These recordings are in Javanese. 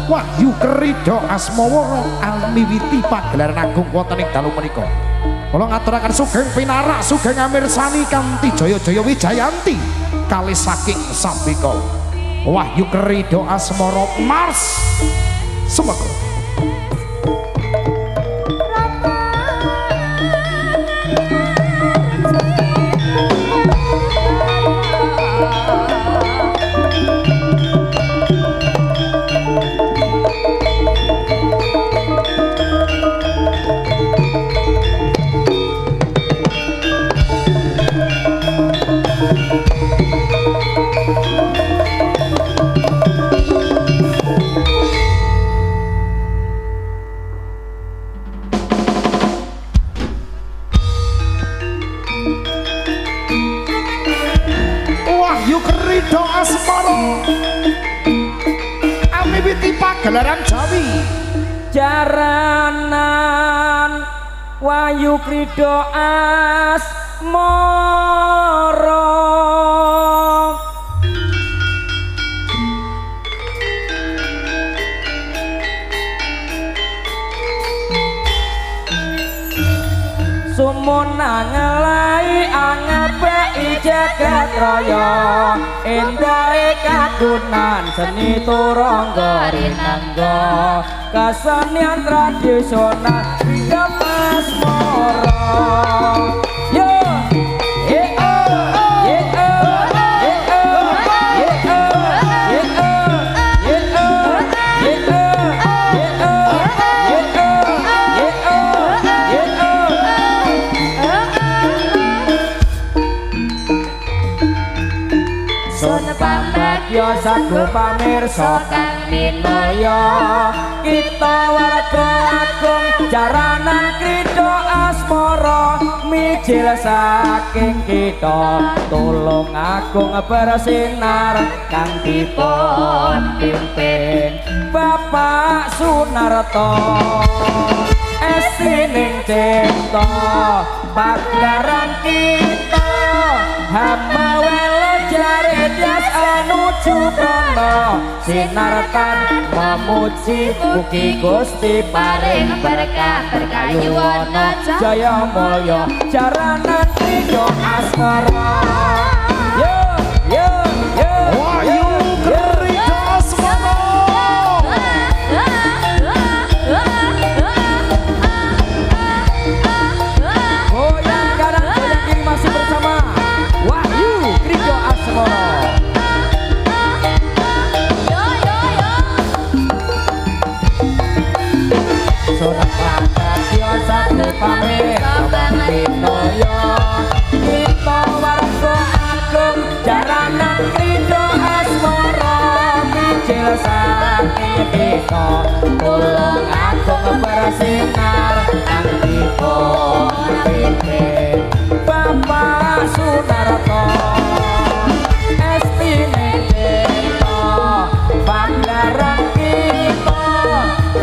Wahyu Krida Asmawara almiwiti pagelaran agung wonten ing dalu menika. Kula ngaturaken sugeng pinarak sugeng amirsani kanthi jaya-jaya wijayanti kalih saking Sambika. Wahyu Krida Asmara Mars Sumeka. Gelaran Jawi jaranan Wahyu Krida Asmara sumunang ngelai angabei jagat raya endahe kagunan seni turangga rinangga kesenian tradisional Krida Asmara yo yo sagu pamirsa kang minaya kita warga agung jaranan Krida Asmara mijil saking kita tulung agung bersinar kang dipun pimpin Bapak Sunarto esining cipta pagelaran kita hamawel jaridas anuju prana sinartan memuji mugi Gusti paring berkah berkayuwana jaya mulya jaranan Krida Asmara yo yo yo Wahyu Krida Asmara goyang kanan goyang kiri masih bersama Wahyu Krida Asmara. Sonak pangkat biasa pamit Abang Pinoyo kita warga agung jaranan Krida Asmara mijil saking kita tulung agung bersinar kang dipun pimpin Bapak Sunarto estine kita pagelaran kita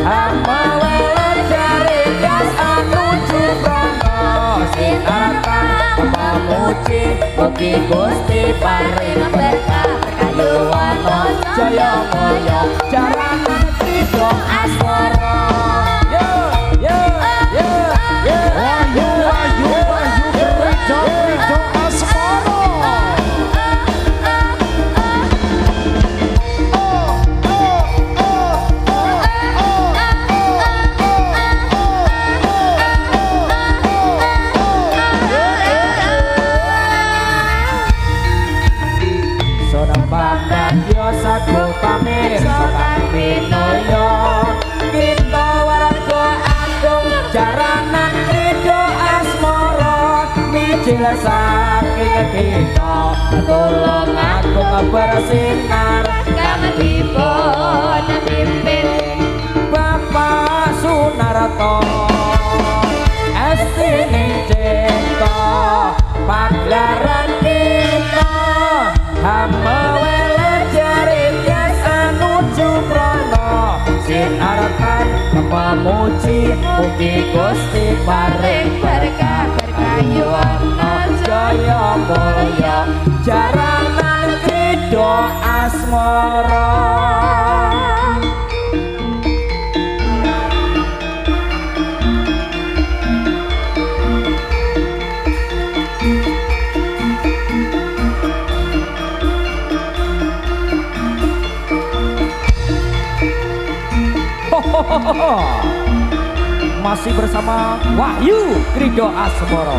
hamawel jaridas anuju prana sinartan memuji mugi Gusti paring berkah berkayuwana jaya mulya jaranan Krida Asmara yo yo yo yo Wahyu Krida Asmara Sonak pangkat yo sagu pamirsa kang minaya kita warga agung jaranan Krida Asmara mijil saking kita tulung agung bersinar kang dipun pimpin Bapak Sunarto estine cipta pagelaran kita hamawel jaridas anuju prana sinartan memuji mugi Gusti paring berkah berkayuwana jaya mulya jaranan Krida Asmara Masih bersama Wahyu Krido Asmoro.